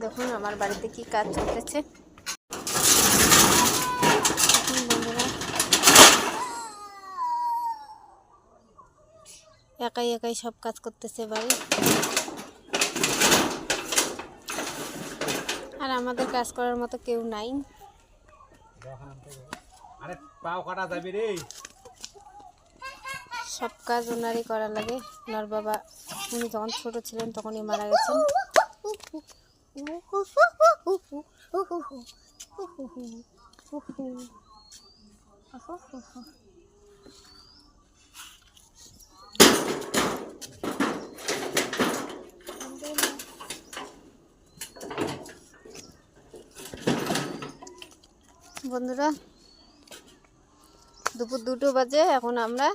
দেখুন আমার বাড়িতে কি কাজ চলতেছে। বন্ধুরা একাই একাই সব কাজ করতেছে বাড়ি, আর আমাদের কাজ করার মতো কেউ নাই। আরে পাও কাটা যাবে রে। সব কাজ ওনারই করা লাগে। ওনার বাবা উনি যখন ছোট ছিলেন তখনই মারা গেছেন। বন্ধুরা দুপুর 2টো বাজে, এখন আমরা